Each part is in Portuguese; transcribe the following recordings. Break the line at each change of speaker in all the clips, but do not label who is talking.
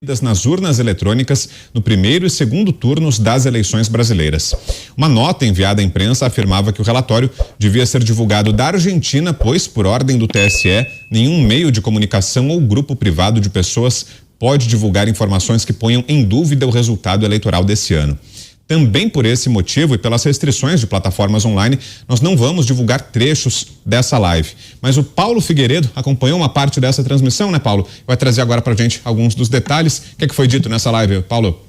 nas urnas eletrônicas no primeiro e segundo turnos das eleições brasileiras. Uma nota enviada à imprensa afirmava que o relatório devia ser divulgado da Argentina, pois, por ordem do TSE, nenhum meio de comunicação ou grupo privado de pessoas pode divulgar informações que ponham em dúvida o resultado eleitoral desse ano. Também por esse motivo e pelas restrições de plataformas online, nós não vamos divulgar trechos dessa live. Mas o Paulo Figueiredo acompanhou uma parte dessa transmissão, né, Paulo? Vai trazer agora pra gente alguns dos detalhes. O que é que foi dito nessa live, Paulo?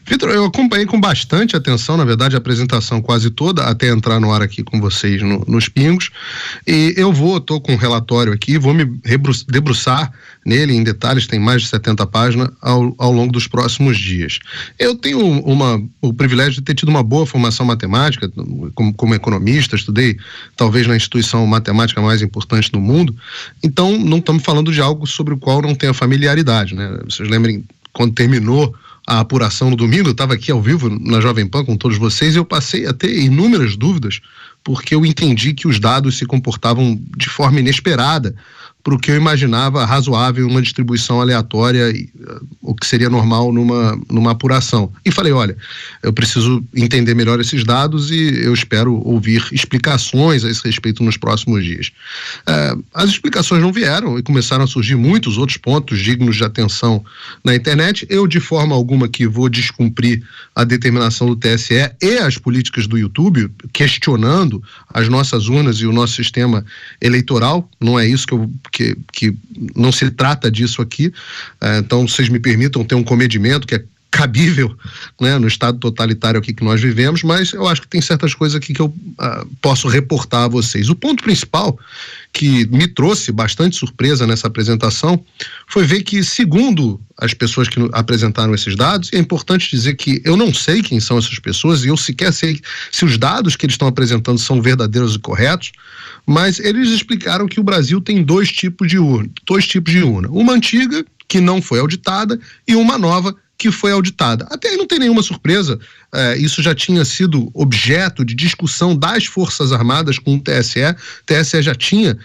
Vitor, eu acompanhei com bastante atenção, na verdade, a apresentação quase toda, até entrar no ar aqui com vocês nos pingos. E tô com um relatório aqui, vou me debruçar nele em detalhes, tem mais de 70 páginas ao longo dos próximos dias. Eu tenho o privilégio de ter tido uma boa formação matemática, como economista, estudei talvez na instituição matemática mais importante do mundo, então não estamos falando de algo sobre o qual não tenha familiaridade, né? Vocês lembrem, quando terminou a apuração no domingo, eu estava aqui ao vivo na Jovem Pan com todos vocês e eu passei a ter inúmeras dúvidas porque eu entendi que os dados se comportavam de forma inesperada para o que eu imaginava razoável, uma distribuição aleatória, o que seria normal numa apuração. E falei, olha, eu preciso entender melhor esses dados e eu espero ouvir explicações a esse respeito nos próximos dias. As explicações não vieram e começaram a surgir muitos outros pontos dignos de atenção na internet. Eu, de forma alguma, que vou descumprir a determinação do TSE e as políticas do YouTube, questionando as nossas urnas e o nosso sistema eleitoral. Não é isso que não se trata disso aqui, então vocês me permitam ter um comedimento que é cabível, né, no estado totalitário aqui que nós vivemos, mas eu acho que tem certas coisas aqui que eu posso reportar a vocês. O ponto principal que me trouxe bastante surpresa nessa apresentação foi ver que, segundo as pessoas que apresentaram esses dados, e é importante dizer que eu não sei quem são essas pessoas e eu sequer sei se os dados que eles estão apresentando são verdadeiros e corretos, mas eles explicaram que o Brasil tem dois tipos de urna. Uma antiga, que não foi auditada, e uma nova, que foi auditada. Até aí não tem nenhuma surpresa, isso já tinha sido objeto de discussão das Forças Armadas com o TSE. O TSE já tinha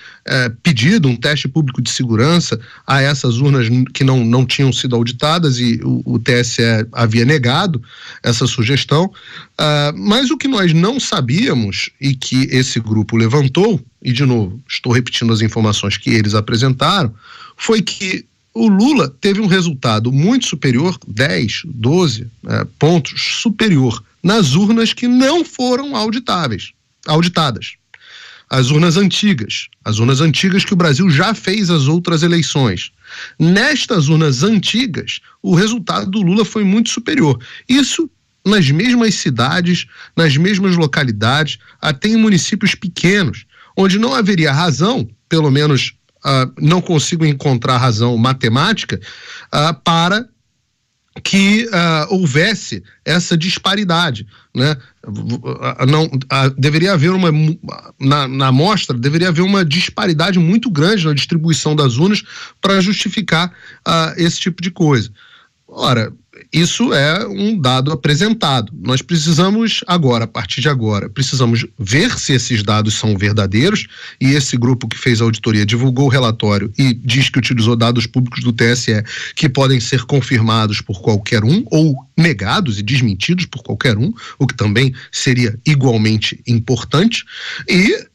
pedido um teste público de segurança a essas urnas que não tinham sido auditadas e o TSE havia negado essa sugestão, mas o que nós não sabíamos e que esse grupo levantou, e de novo, estou repetindo as informações que eles apresentaram, foi que o Lula teve um resultado muito superior, 10, 12 pontos superior, nas urnas que não foram auditadas. As urnas antigas que o Brasil já fez as outras eleições. Nestas urnas antigas, o resultado do Lula foi muito superior. Isso nas mesmas cidades, nas mesmas localidades, até em municípios pequenos, onde não haveria razão, pelo menos não consigo encontrar razão matemática para que houvesse essa disparidade, né? Deveria haver na amostra, deveria haver uma disparidade muito grande na distribuição das urnas para justificar esse tipo de coisa. Ora, isso é um dado apresentado. Nós precisamos agora, a partir de agora, precisamos ver se esses dados são verdadeiros, e esse grupo que fez a auditoria divulgou o relatório e diz que utilizou dados públicos do TSE que podem ser confirmados por qualquer um ou negados e desmentidos por qualquer um, o que também seria igualmente importante. E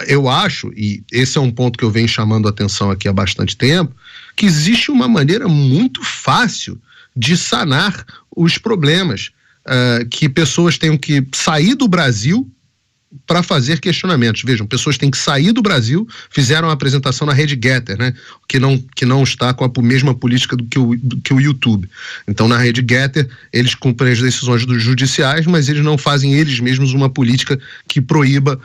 eu acho, e esse é um ponto que eu venho chamando a atenção aqui há bastante tempo, que existe uma maneira muito fácil de sanar os problemas, que pessoas tenham que sair do Brasil para fazer questionamentos. Vejam, pessoas têm que sair do Brasil, fizeram a apresentação na rede Getter, né? Que não está com a mesma política do que o YouTube. Então, na rede Getter, eles cumprem as decisões dos judiciais, mas eles não fazem eles mesmos uma política que proíba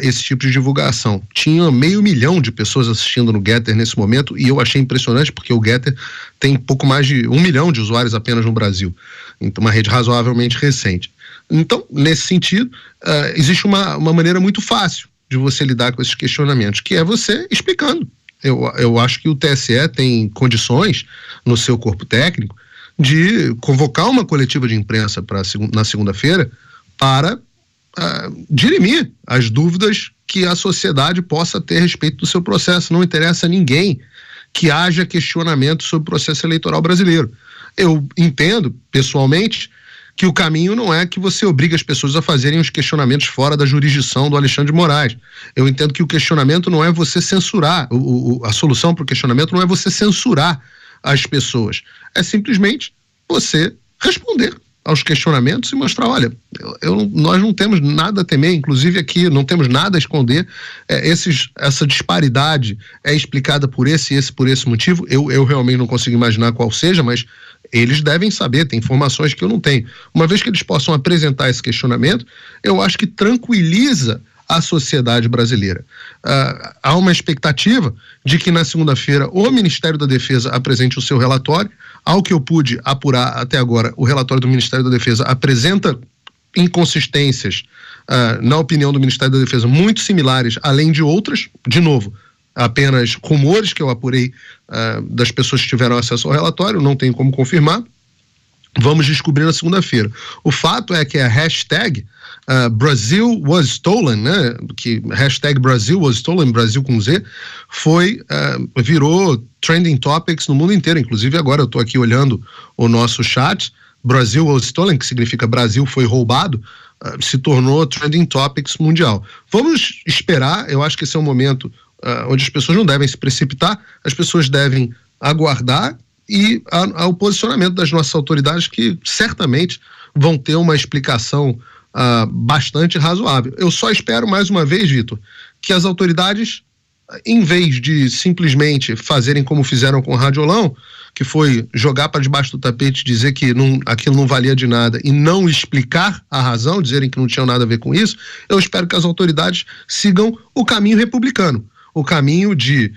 esse tipo de divulgação. Tinha 500 mil de pessoas assistindo no Getter nesse momento, e eu achei impressionante, porque o Getter tem pouco mais de 1 milhão de usuários apenas no Brasil. Então, uma rede razoavelmente recente. Então, nesse sentido, existe uma maneira muito fácil de você lidar com esses questionamentos, que é você explicando. Eu acho que o TSE tem condições, no seu corpo técnico, de convocar uma coletiva de imprensa na segunda-feira para dirimir as dúvidas que a sociedade possa ter a respeito do seu processo. Não interessa a ninguém que haja questionamento sobre o processo eleitoral brasileiro. Eu entendo, pessoalmente, que o caminho não é que você obrigue as pessoas a fazerem os questionamentos fora da jurisdição do Alexandre de Moraes. Eu entendo que o questionamento não é você censurar, a solução para o questionamento não é você censurar as pessoas, é simplesmente você responder aos questionamentos e mostrar, olha, nós não temos nada a temer, inclusive aqui não temos nada a esconder, essa disparidade é explicada por esse motivo, eu realmente não consigo imaginar qual seja, mas eles devem saber, tem informações que eu não tenho. Uma vez que eles possam apresentar esse questionamento, eu acho que tranquiliza a sociedade brasileira. Há uma expectativa de que na segunda-feira o Ministério da Defesa apresente o seu relatório. Ao que eu pude apurar até agora, o relatório do Ministério da Defesa apresenta inconsistências, na opinião do Ministério da Defesa, muito similares, além de outras, de novo, apenas rumores que eu apurei das pessoas que tiveram acesso ao relatório, não tenho como confirmar. Vamos descobrir na segunda-feira. O fato é que a hashtag Brazil was stolen, né? Que hashtag Brazil was stolen, Brasil com Z, virou trending topics no mundo inteiro. Inclusive agora eu estou aqui olhando o nosso chat, Brazil was stolen, que significa Brasil foi roubado, se tornou trending topics mundial. Vamos esperar, eu acho que esse é um momento onde as pessoas não devem se precipitar, as pessoas devem aguardar e ao posicionamento das nossas autoridades, que certamente vão ter uma explicação bastante razoável. Eu só espero, mais uma vez, Vitor, que as autoridades, em vez de simplesmente fazerem como fizeram com o Radiolão, que foi jogar para debaixo do tapete, dizer que aquilo não valia de nada e não explicar a razão, dizerem que não tinham nada a ver com isso, eu espero que as autoridades sigam o caminho republicano, o caminho de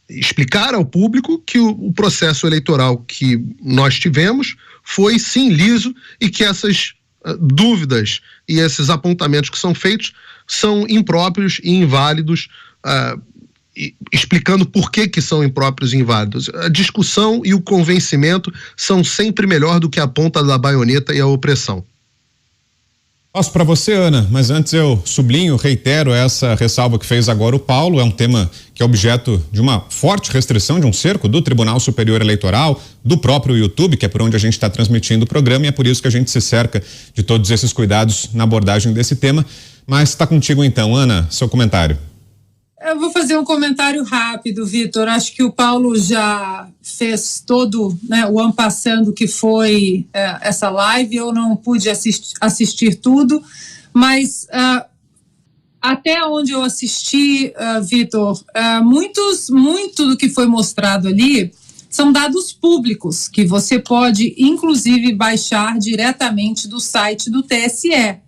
explicar ao público que o processo eleitoral que nós tivemos foi sim liso e que essas dúvidas e esses apontamentos que são feitos são impróprios e inválidos, explicando por que são impróprios e inválidos. A discussão e o convencimento são sempre melhor do que a ponta da baioneta e a opressão.
Passo para você, Ana, mas antes eu sublinho, reitero essa ressalva que fez agora o Paulo. É um tema que é objeto de uma forte restrição, de um cerco do Tribunal Superior Eleitoral, do próprio YouTube, que é por onde a gente está transmitindo o programa, e é por isso que a gente se cerca de todos esses cuidados na abordagem desse tema. Mas está contigo então, Ana, seu comentário.
Eu vou fazer um comentário rápido, Vitor. Acho que o Paulo já fez todo, né, o ampassando que foi essa live. Eu não pude assistir tudo, mas até onde eu assisti, Vitor, muito do que foi mostrado ali são dados públicos que você pode, inclusive, baixar diretamente do site do TSE.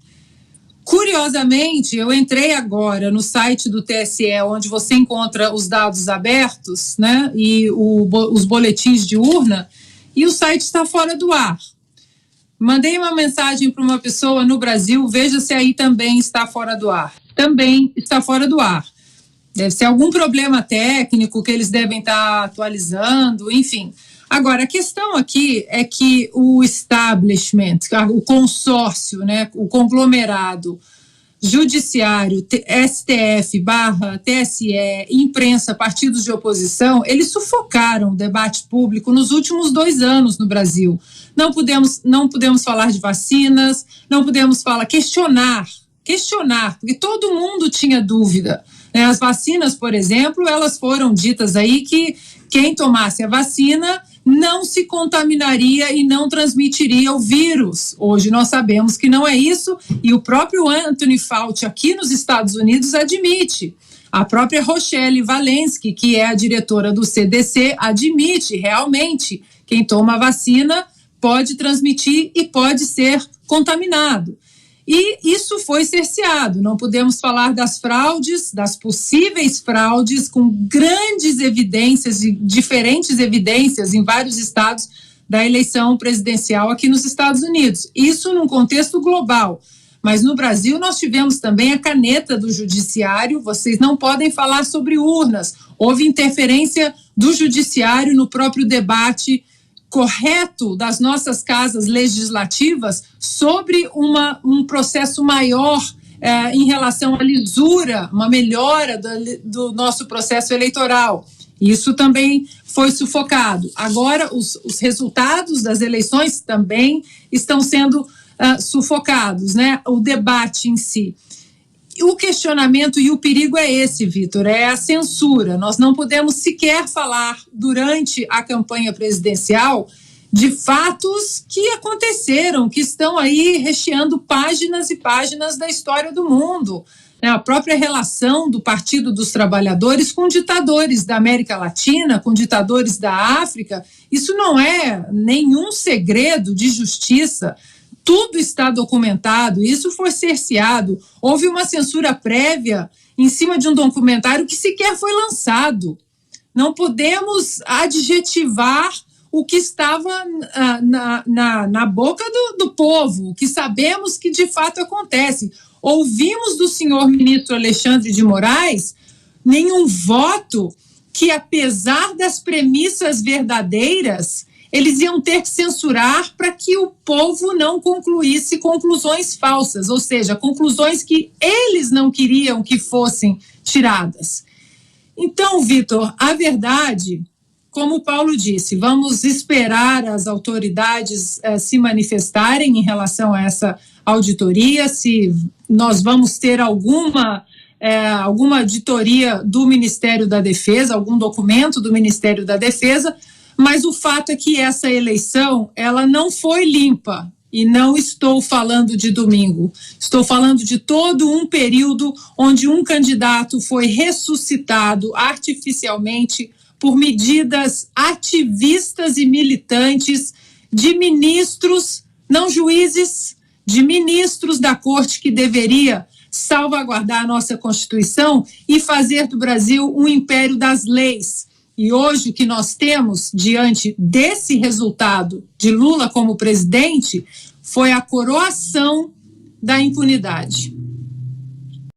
Curiosamente, eu entrei agora no site do TSE, onde você encontra os dados abertos, né, e os boletins de urna, e o site está fora do ar. Mandei uma mensagem para uma pessoa no Brasil, veja se aí também está fora do ar. Também está fora do ar. Deve ser algum problema técnico que eles devem estar atualizando, enfim. Agora, a questão aqui é que o establishment, o consórcio, né, o conglomerado judiciário, STF / TSE, imprensa, partidos de oposição, eles sufocaram o debate público nos últimos 2 anos no Brasil. Não podemos falar de vacinas, não podemos questionar, porque todo mundo tinha dúvida. As vacinas, por exemplo, elas foram ditas aí que quem tomasse a vacina não se contaminaria e não transmitiria o vírus. Hoje nós sabemos que não é isso, e o próprio Anthony Fauci aqui nos Estados Unidos admite. A própria Rochelle Walensky, que é a diretora do CDC, admite realmente quem toma a vacina pode transmitir e pode ser contaminado. E isso foi cerceado. Não podemos falar das fraudes, das possíveis fraudes, com grandes evidências e diferentes evidências em vários estados da eleição presidencial aqui nos Estados Unidos. Isso num contexto global. Mas no Brasil nós tivemos também a caneta do judiciário. Vocês não podem falar sobre urnas. Houve interferência do judiciário no próprio debate correto das nossas casas legislativas sobre um processo maior em relação à lisura, uma melhora do nosso processo eleitoral. Isso também foi sufocado. Agora, os resultados das eleições também estão sendo sufocados, né? O debate em si. O questionamento e o perigo é esse, Vitor, é a censura. Nós não podemos sequer falar durante a campanha presidencial de fatos que aconteceram, que estão aí recheando páginas e páginas da história do mundo. A própria relação do Partido dos Trabalhadores com ditadores da América Latina, com ditadores da África, isso não é nenhum segredo de justiça. Tudo está documentado, isso foi cerceado. Houve uma censura prévia em cima de um documentário que sequer foi lançado. Não podemos adjetivar o que estava na boca do povo, o que sabemos que de fato acontece. Ouvimos do senhor ministro Alexandre de Moraes nenhum voto que, apesar das premissas verdadeiras, eles iam ter que censurar para que o povo não concluísse conclusões falsas, ou seja, conclusões que eles não queriam que fossem tiradas. Então, Vitor, a verdade, como o Paulo disse, vamos esperar as autoridades se manifestarem em relação a essa auditoria, se nós vamos ter alguma auditoria do Ministério da Defesa, algum documento do Ministério da Defesa, mas o fato é que essa eleição, ela não foi limpa, e não estou falando de domingo, estou falando de todo um período onde um candidato foi ressuscitado artificialmente por medidas ativistas e militantes de ministros, não juízes, de ministros da corte que deveria salvaguardar a nossa Constituição e fazer do Brasil um império das leis. E hoje o que nós temos diante desse resultado de Lula como presidente foi a coroação da impunidade.